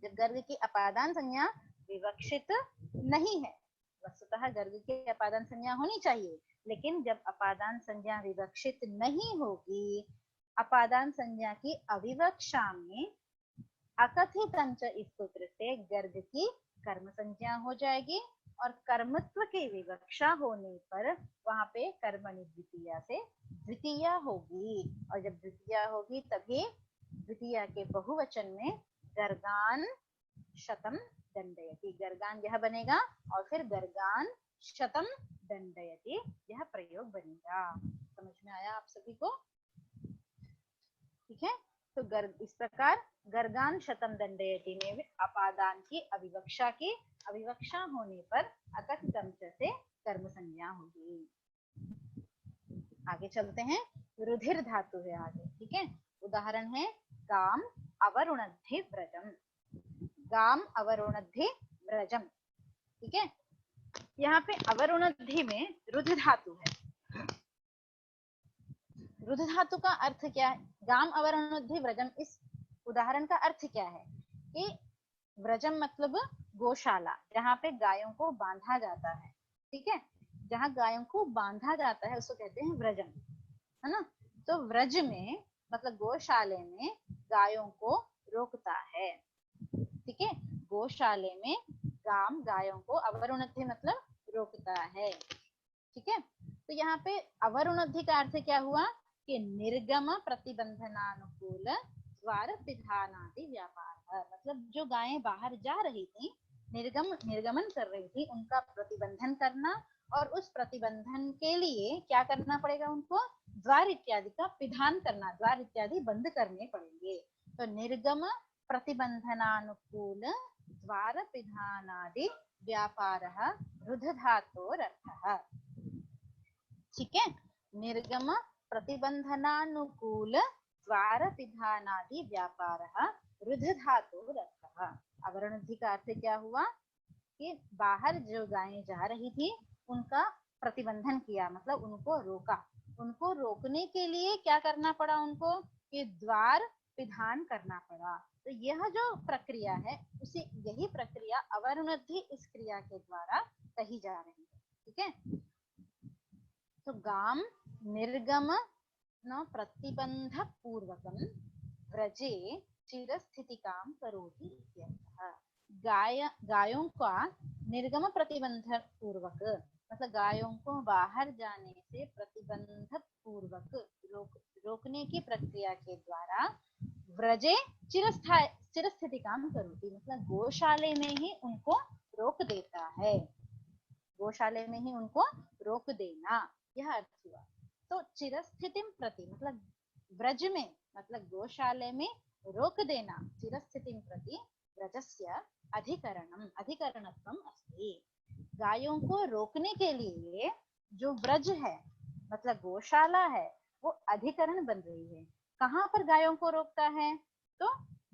जब गर्ग की अपादान संज्ञा विवक्षित नहीं है, वस्तुतः गर्ग की अपादान संज्ञा होनी चाहिए, लेकिन जब अपादान संज्ञा विवक्षित नहीं होगी, अपादान संज्ञा की अविवक्षा में अकथितंच इस सूत्र से गर्ग की कर्म संज्ञा हो जाएगी, और कर्मत्व की विवक्षा होने पर वहां पे कर्मणि द्वितीया से द्वितीया होगी, और जब द्वितीया होगी तभी द्वितीया के बहुवचन में गर्गान शतम दंडयति, गर्गान यह बनेगा, और फिर गर्गान शतम दंडयति यह प्रयोग बनेगा। समझ में आया आप सभी को? ठीक है, तो गर्ग इस प्रकार गर्गान शतम दंडयति में भी अपादान की अविवक्षा होने पर अकथितम से कर्म संज्ञा होगी। आगे चलते हैं, रुधिर धातु है आगे, ठीक है। उदाहरण है गाम अवरुणद्धि व्रजम, गाम अवरुणद्धि व्रजम, ठीक है। यहाँ पे अवरुणद्धि में रुध धातु है। रुध धातु का अर्थ क्या है? गाम अवरुणद्धि व्रजम, इस उदाहरण का अर्थ क्या है कि व्रजम मतलब गौशाला, जहाँ पे गायों को बांधा जाता है, ठीक है, जहाँ गायों को बांधा जाता है उसको कहते हैं व्रजम, है ना। तो व्रज में मतलब गौशाले में गायों को रोकता है, ठीक है, गौशाले में गाम गायों को अवरुणद्धि मतलब रोकता है, ठीक है। तो यहाँ पे अवरुणद्धि का अर्थ क्या हुआ कि निर्गम प्रतिबंधनानुकूल द्वार विधानादि व्यापार, मतलब जो गायें बाहर जा रही थी, निर्गमन कर रही थी, उनका प्रतिबंधन करना, और उस प्रतिबंधन के लिए क्या करना पड़ेगा, उनको द्वार इत्यादि का विधान करना, द्वार इत्यादि बंद करने पड़ेंगे। तो निर्गम प्रतिबंधनानुकूल द्वार विधानादि व्यापार रुध धातोरर्थः, ठीक है। निर्गम प्रतिबंधनानुकूल द्वार विधानादि व्यापार रुध धातोरर्थः। अवरुणद्धि का अर्थ क्या हुआ कि बाहर जो गायें जा रही थी उनका प्रतिबंधन किया, मतलब उनको रोका। उनको रोकने के लिए क्या करना पड़ा उनको, कि द्वार विधान करना पड़ा। तो यह जो प्रक्रिया है उसी यही प्रक्रिया अवरुणद्धि इस क्रिया के द्वारा कही जा रही है, ठीक है। तो गाम निर्गम न प्रतिबंध पूर्वकम व्रजे चिरस्थितिकाम करोति इत्यर्थः। गायों का निर्गम प्रतिबंध पूर्वक मतलब गायों को बाहर जाने से प्रतिबंध पूर्वक रोकने की प्रक्रिया के द्वारा व्रजे चिरस्थितिकाम करोति, मतलब गौशाले में ही उनको रोक देता है, गौशाले में ही उनको रोक देना, यह अर्थ हुआ। तो चिरस्थितिम प्रति मतलब व्रज में मतलब गौशाले में रोक देना, चिरस्थितिम प्रति व्रजस्य अधिकरणत्वम अस्ति। गायों को रोकने के लिए जो व्रज है मतलब गौशाला है वो अधिकरण बन रही है। कहाँ पर गायों को रोकता है? तो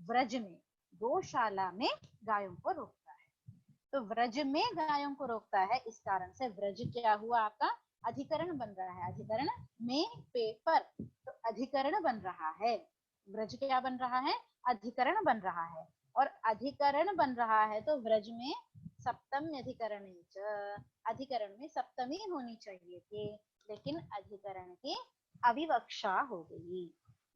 व्रज में, गौशाला में गायों को रोकता है। तो व्रज में गायों को रोकता है, इस कारण से व्रज क्या हुआ आपका, अधिकरण बन रहा है। अधिकरण में पेपर, तो अधिकरण बन रहा है। व्रज क्या बन रहा है? अधिकरण बन रहा है। और अधिकरण बन रहा है तो व्रज में सप्तमी अधिकरण में सप्तमी होनी चाहिए थी, लेकिन अधिकरण की अविवक्षा हो गई।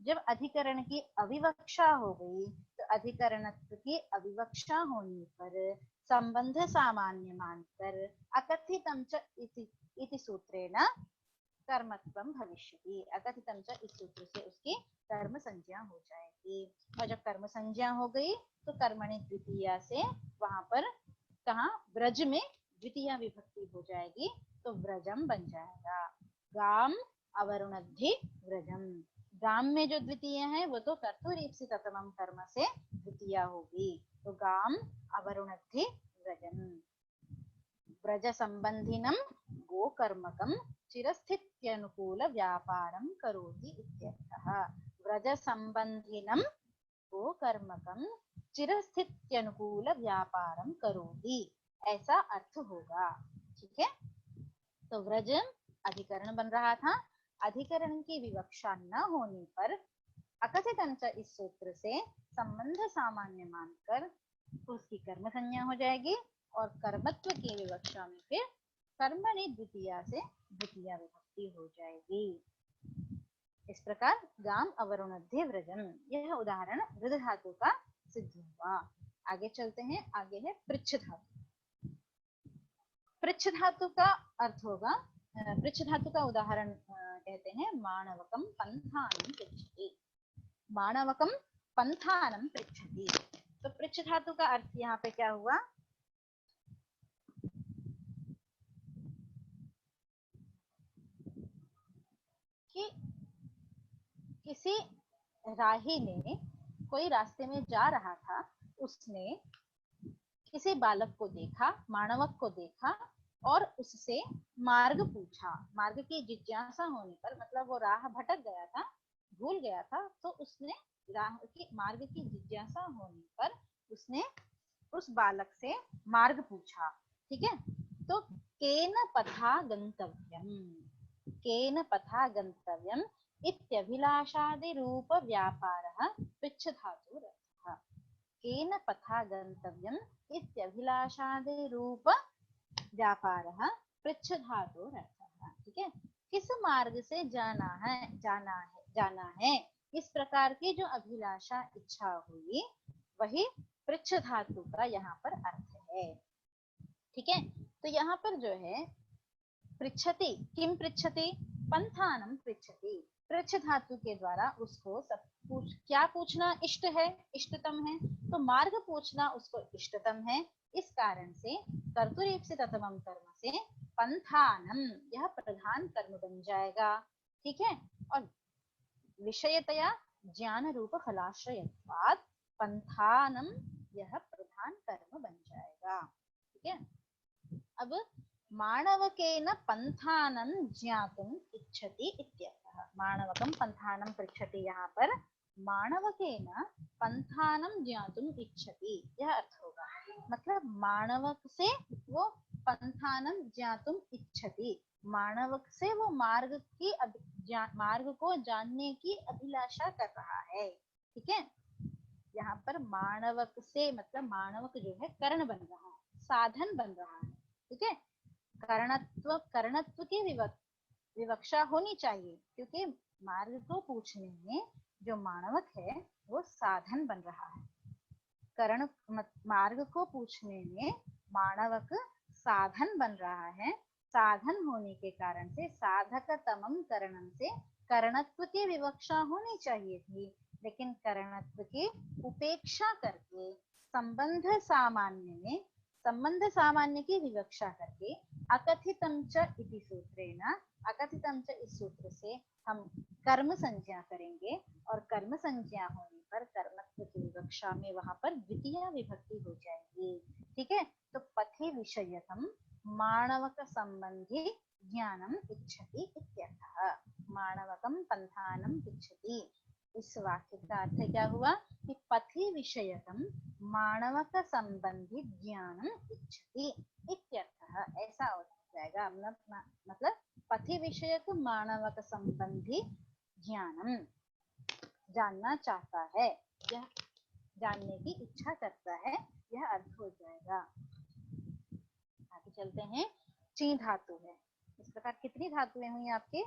जब अधिकरण की अविवक्षा हो गई तो अधिकरणत्व की अविवक्षा होने पर संबंध सामान्य मानकर अकथितम च इति सूत्रेण कर्मत्वम भविष्यति। अकथितम च इस सूत्र से उसकी कर्म संज्ञा हो जाएगी। और जब कर्म संज्ञा हो गई तो कर्मणि द्वितीया से वहां पर कहाँ व्रज में द्वितीया विभक्ति हो जाएगी, तो व्रजम बन जाएगा। गाम अवरुणद्धि व्रजम, गाम में जो द्वितीय है वो तो कर्तुरीप्सिततमम कर्म से द्वितीया होगी। तो गाम अवरुणद्धि व्रजम्। व्रज संबंधिनम गोकर्मकम चिरस्थित्यनुकूल व्यापारम करोति इत्यर्थः। व्रज संबंधिनम गोकर्मकम चिरस्थित्यनुकूल व्यापारम करोति, ऐसा अर्थ होगा। ठीक है, तो व्रज अधिकरण बन रहा था। अधिकरण की विवक्षा न होने पर अकथितंच इस सूत्र से संबंध सामान्य मानकर उसकी कर्म संज्ञा हो जाएगी और कर्मत्व की विवक्षा में फिर कर्मणि द्वितीया से द्वितीया विभक्ति हो जाएगी। इस प्रकार गाम अवरुणद्धि व्रजम, यह उदाहरण वृद्ध धातु का सिद्ध हुआ। आगे चलते हैं, आगे है पृच्छ धातु। पृच्छ धातु का अर्थ होगा, पृच्छ धातु का उदाहरण कहते हैं माणवकम पंथानम पृच्छति। माणवकम पंथानम पृच्छति, तो पृच्छ धातु का अर्थ यहाँ पे क्या हुआ, कि किसी राही ने कोई रास्ते में जा रहा था, उसने किसी बालक को देखा, माणवक को देखा और उससे मार्ग पूछा। मार्ग की जिज्ञासा होने पर, मतलब वो राह भटक गया था, भूल गया था, तो उसने राह की मार्ग की जिज्ञासा होने पर उसने उस बालक से मार्ग पूछा। ठीक है, तो केन पथा गंतव्यम, केन पथा गंतव्यम इत्यभिलाषादि रूप व्यापारः पृच्छ धातुरर्थः। केन पथा गंतव्यम इत्यभिलाषादि रूप व्यापारः पृच्छ धातुरर्थः। ठीक है, किस मार्ग से जाना है, इस प्रकार की जो अभिलाषा इच्छा हुई, वही पृच्छ धातु का यहाँ पर अर्थ है। ठीक है, तो यहाँ पर जो है पृच्छति, किम पृच्छति, पंथानम पृच्छति। पृच्छ धातु के द्वारा उसको सब क्या पूछना इष्ट है, इष्टतम है, तो मार्ग पूछना उसको इष्टतम है। इस कारण से कर्तुरीप्सिततमम कर्म से पंथानम, यह प्रधान कर्म बन जाएगा। ठीक है, और विषयतया ज्ञान रूप फलाश्रयत्वात् पंथानम, यह प्रधान कर्म बन जाएगा। ठीक है, अब माणवकेन पंथानम ज्ञातुम इच्छति इत्यर्थः। माणवकम पंथानम पृच्छति, यहाँ पर माणवकेन पंथानम ज्ञातुम इच्छति, यह अर्थ होगा। मतलब माणवक से वो पंथानम ज्ञातुम इच्छति, माणवक से वो मार्ग को जानने की अभिलाषा कर रहा है। ठीक है, यहाँ पर माणवक से मतलब माणवक जो है कर्ण बन रहा है, साधन बन रहा है। ठीक है, करणत्व की विवक्षा होनी चाहिए, क्योंकि मार्ग को पूछने में जो माणवक है वो साधन बन रहा है। करण मार्ग को पूछने में माणवक साधन बन रहा है। साधन होने के कारण से साधकतमम करणम से करणत्व की विवक्षा होनी चाहिए थी, लेकिन करणत्व की उपेक्षा करके संबंध सामान्य की विवक्षा करके अकथितम च इति सूत्रेण, अकथितम च इस सूत्र से हम कर्म संज्ञा करेंगे, और कर्म संज्ञा होने पर कर्मत्व की विवक्षा में वहां पर द्वितीय विभक्ति हो जाएगी। ठीक है, तो पथि विषयकम माणवक संबंधी ज्ञानम इच्छति इत्यर्थः। माणवकम पंथानम इच्छति, इस वाक्य का अर्थ क्या हुआ कि पथि विषयकम माणवक संबंधी ज्ञानम इच्छति इत्यर्थः, ऐसा हो जाएगा। मतलब पथि विषयक माणवक संबंधी ज्ञानम, जानना चाहता है, यह जानने की इच्छा करता है, यह अर्थ हो जाएगा। आगे चलते हैं, ची धातु है। इस प्रकार कितनी धातुएं हुई आपके,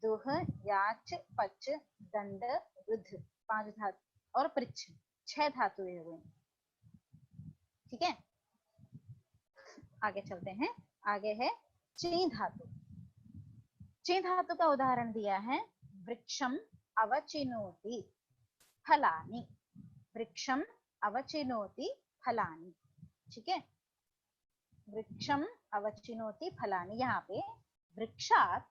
दुह, याच, पच, दंड, रुद्ध, 5 धातु, और पृच्छ 6 धातुएं हुई। ठीक है, आगे चलते हैं, आगे है ची धातु। ची धातु का उदाहरण दिया है वृक्षम अवचिनोति फलानि, वृक्षम अवचिनोति फलानि। ठीक है, वृक्षम अवचिनोति फलानि, यहाँ पे वृक्षात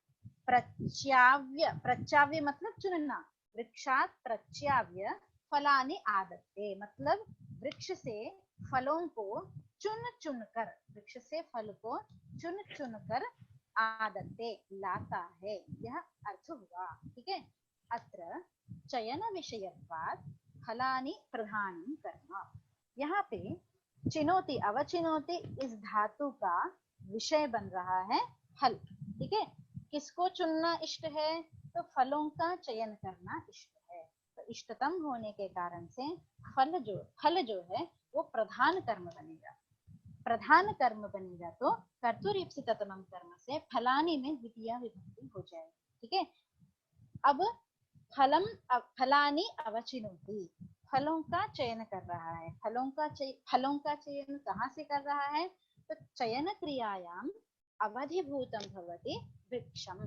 प्रच्याव्य, प्रच्याव्य मतलब चुनना, वृक्षात प्रच्याव्य फलानि आदत्ते, मतलब वृक्ष से फलों को चुन चुन कर, वृक्ष से फल को चुन चुन कर आदत्ते लाता है, यह अर्थ हुआ। ठीक है। अत्र चयन विषयत्वात् फलानि प्रधानं कर्म, यहाँ पे चिनोति अवचिनोति इस धातु का विषय बन रहा है फल। ठीक है। किसको चुनना इष्ट है? तो फलों का चयन करना इष्ट है। तो इष्टतम होने के कारण से फल जो है वो प्रधान कर्म बनेगा। प्रधान कर्म बनेगा तो कर्तुरीप्सिततमं कर्म से फलानि में द्वितीय विभक्ति हो जाएगी। ठीक है। अब फलानि अवचिनोति, फलों का चयन कर रहा है। फलों का चयन कहाँ से कर रहा है? तो चयन क्रियायाम अवधिभूतम भवति वृक्षम,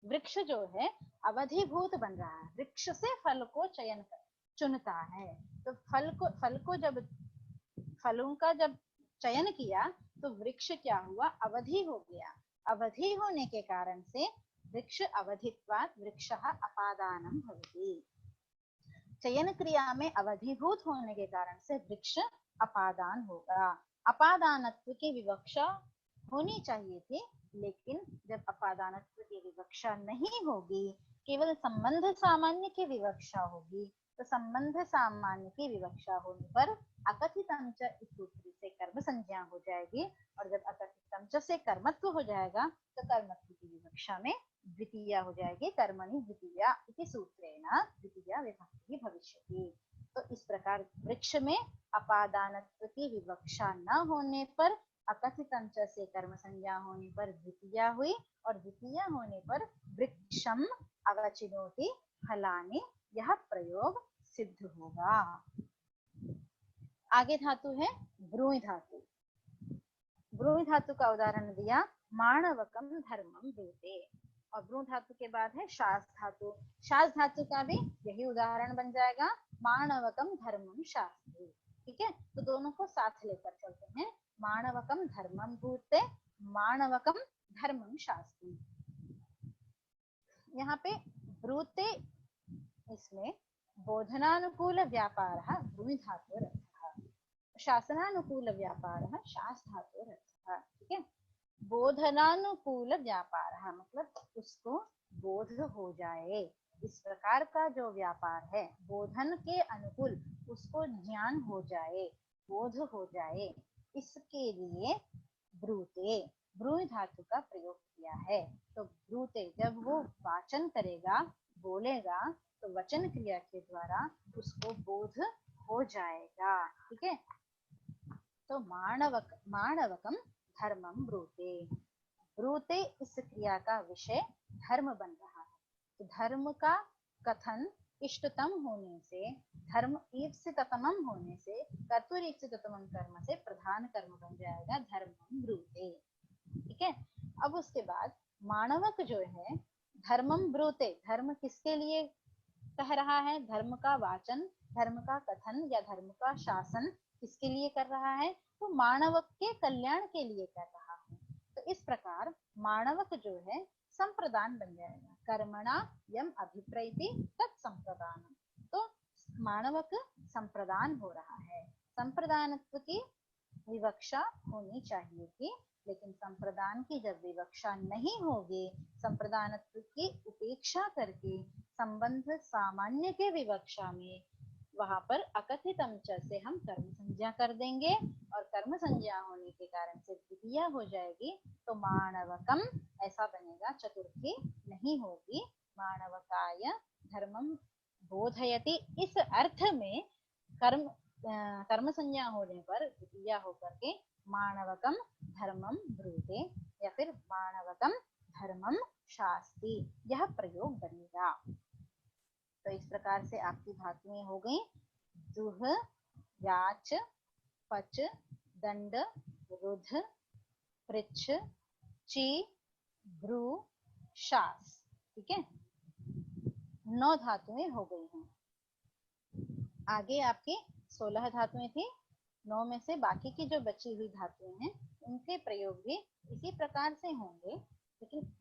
वृक्ष जो है अवधिभूत बन रहा है, वृक्ष से फल को चुनता है। तो फलों का जब चयन किया तो वृक्ष क्या हुआ? अवधि हो गया। अवधि होने के कारण से वृक्ष अवधित्वात् वृक्षः अपादानं भवति। चयन क्रिया में अवधिभूत होने के कारण से वृक्ष अपादान होगा। अपादानत्व की विवक्षा होनी चाहिए थी, लेकिन जब अपादानत्व की विवक्षा नहीं होगी, केवल संबंध सामान्य की विवक्षा होगी, तो संबंध सामान्य की विवक्षा होने पर अकथितम च इस सूत्र से कर्म संज्ञा हो जाएगी, और जब अकथितम च से कर्मत्व हो जाएगा तो कर्मत्व की विवक्षा में द्वितीया हो जाएगी। कर्मणि द्वितीया इति सूत्रेण द्वितीया विभक्ति भविष्यति। तो इस प्रकार वृक्ष में अपादानत्व की विवक्षा न होने पर अकथितम च से कर्म संज्ञा होने पर द्वितीया हुई, और द्वितीया होने पर वृक्षम अवचिनोति फलानि, यह प्रयोग सिद्ध होगा। आगे धातु है ब्रूहि धातु। ब्रूहि धातु का उदाहरण दिया माणवकम धर्मम ब्रूते, और ब्रू धातु के बाद है शास धातु। शास धातु का भी यही उदाहरण बन जाएगा, माणवकम धर्मम शास्ति। ठीक है। तो दोनों को साथ लेकर चलते हैं, माणवकम धर्मम ब्रूते, माणवकम धर्मम शास्ति। यहाँ पे ब्रूते इसमें बोधनानुकूल व्यापारः ब्रूहि धातुरर्थः, शासनानुकूल व्यापारः शास धातुरर्थः। ठीक है। बोधनानुकूल व्यापार मतलब उसको बोध हो जाए, इस प्रकार का जो व्यापार है बोधन के अनुकूल, उसको ज्ञान हो जाए, बोध हो जाए, इसके लिए ब्रूते ब्रूहि धातु का प्रयोग किया है। तो ब्रूते जब वो वाचन करेगा, बोलेगा, तो वचन क्रिया के द्वारा उसको बोध हो जाएगा। ठीक है। तो माणवकम धर्मम ब्रूते, ब्रूते इस क्रिया का विषय धर्म बन रहा है। तो धर्म का कथन इष्टतम होने से, धर्म ईप्सिततमम होने से, कर्तुरीप्सिततमम कर्म से प्रधान कर्म बन जाएगा धर्मम ब्रूते। ठीक है। अब उसके बाद माणवक जो है धर्मम ब्रूते, धर्म किसके लिए कह रहा है? धर्म का वाचन, धर्म का कथन या धर्म का शासन किसके लिए कर रहा है? तो मानवक के कल्याण के लिए कर रहा है। तो इस प्रकार मानवक जो है संप्रदान बन जाएगा, कर्मणा यम अभिप्रैति तत्संप्रदान। तो मानवक संप्रदान हो रहा है। संप्रदानत्व की विवक्षा होनी चाहिए थी, लेकिन संप्रदान की जब विवक्षा नहीं होगी, संप्रदानत्व की उपेक्षा करके संबंध सामान्य के विवक्षा में वहां पर अकथितम च से हम कर्म संज्ञा कर देंगे, और कर्म संज्ञा होने के कारण से द्वितीया हो जाएगी। तो माणवकम ऐसा बनेगा, चतुर्थी नहीं होगी। माणवकाय धर्मम बोधयति, इस अर्थ में कर्म संज्ञा होने पर द्वितीया होकर के माणवकम धर्मम ब्रूते या फिर माणवकम धर्मम शास्ति, यह प्रयोग बनेगा। तो इस प्रकार से आपकी धातुएं हो गई दुह, याच, पच, दंड, रुध, पृच्छ, ची, ब्रू, शास। ठीक है। 9 धातुएं हो गई हैं। आगे आपकी 16 धातुएं थी, 9 में से बाकी की जो बची हुई धातुएं हैं उनके प्रयोग भी इसी प्रकार से होंगे। लेकिन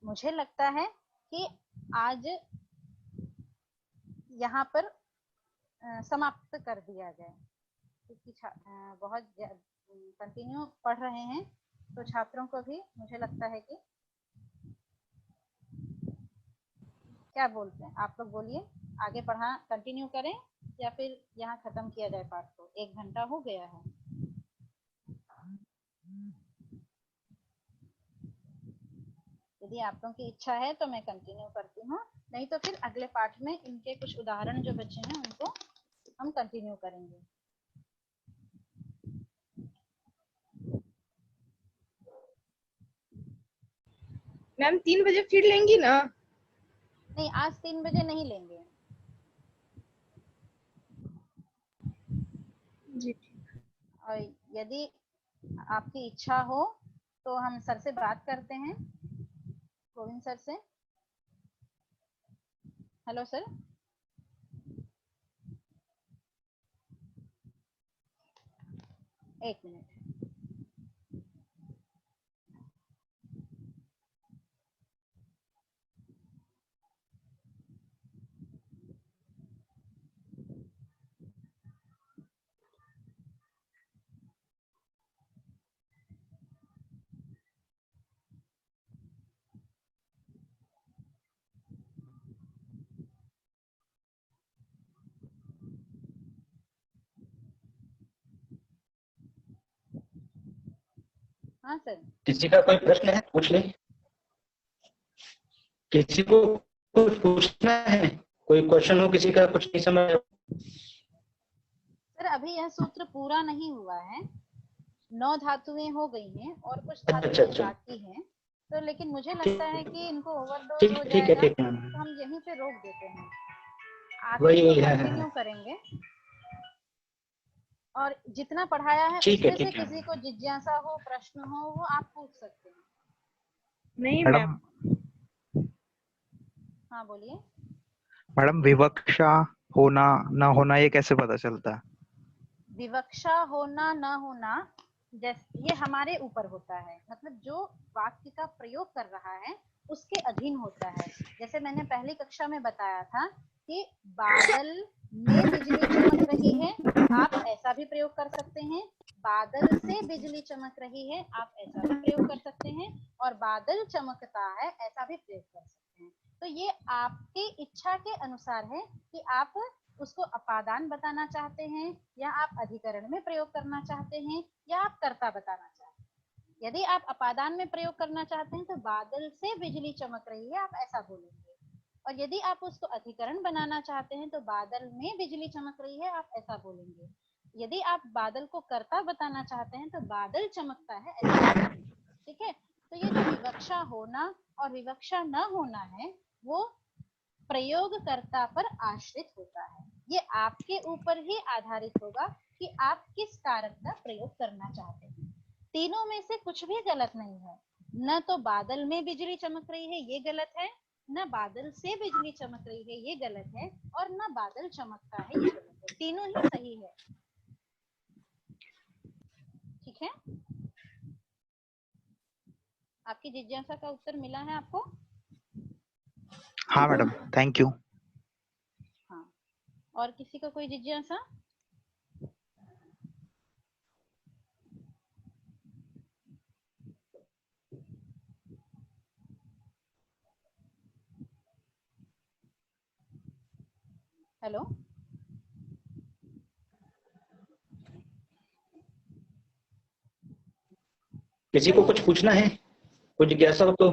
मुझे लगता है कि आज यहाँ पर समाप्त कर दिया जाए, क्योंकि बहुत कंटिन्यू पढ़ रहे हैं तो छात्रों को भी मुझे लगता है कि, क्या बोलते हैं आप लोग, बोलिए आगे पढ़ा कंटिन्यू करें या फिर यहाँ खत्म किया जाए पाठ को? 1 घंटा हो गया है। यदि आप लोगों की इच्छा है तो मैं कंटिन्यू करती हूँ, नहीं तो फिर अगले पाठ में इनके कुछ उदाहरण जो बचे हैं उनको हम कंटिन्यू करेंगे। मैम 3 बजे फिर लेंगी ना? नहीं, आज 3 बजे नहीं लेंगे जी। और यदि आपकी इच्छा हो तो हम सर से बात करते हैं, गोविंद सर से। Hello sir. एक मिनट। हाँ सर। किसी का कोई प्रश्न है पूछ ले। किसी को कुछ पूछना है, कोई क्वेश्चन हो किसी का, कुछ नहीं समझ। सर अभी यह सूत्र पूरा नहीं हुआ है, 9 धातुएं हो गई हैं और कुछ धातुएं बाकी हैं, तो लेकिन मुझे लगता है कि इनको ओवरलोड हो जाएगा तो हम यहीं पे रोक देते हैं, आगे कंटिन्यू करेंगे। और जितना पढ़ाया है उसमें से किसी को जिज्ञासा हो, प्रश्न हो, वो आप पूछ सकते हैं। नहीं मैम। हाँ बोलिए। मैडम विवक्षा होना ना होना ये कैसे पता चलता है? विवक्षा होना ना होना जैसे ये हमारे ऊपर होता है, मतलब जो वाक्य का प्रयोग कर रहा है उसके अधीन होता है। जैसे मैंने पहली कक्षा में बताया था कि बादल में बिजली चमक रही है, आप ऐसा भी प्रयोग कर सकते हैं। बादल से बिजली चमक रही है, आप ऐसा भी प्रयोग कर सकते हैं। और बादल चमकता है, ऐसा भी प्रयोग कर सकते हैं। तो ये आपकी इच्छा के अनुसार है कि आप उसको अपादान बताना चाहते हैं या आप अधिकरण में प्रयोग करना चाहते हैं या आप कर्ता बताना चाहते हैं। यदि आप अपादान में प्रयोग करना चाहते हैं तो बादल से बिजली चमक रही है, आप ऐसा बोलेंगे। और यदि आप उसको अधिकरण बनाना चाहते हैं तो बादल में बिजली चमक रही है, आप ऐसा बोलेंगे। यदि आप बादल को कर्ता बताना चाहते हैं तो बादल चमकता है, ऐसा बोलेंगे। ठीक है, तो ये जो विवक्षा होना और विवक्षा न होना है वो प्रयोगकर्ता पर आश्रित होता है। ये आपके ऊपर ही आधारित होगा कि आप किस कारक का प्रयोग करना चाहते हैं। तीनों में से कुछ भी गलत नहीं है, न तो बादल में बिजली चमक रही है ये गलत है, न बादल से बिजली चमक रही है ये गलत है, और न बादल चमकता है ये गलत है। तीनों ही सही है। ठीक है, आपकी जिज्ञासा का उत्तर मिला है आपको? हाँ मैडम, थैंक यू। हाँ, और किसी का कोई जिज्ञासा? हेलो, किसी को कुछ पूछना है, कोई जिज्ञासा हो तो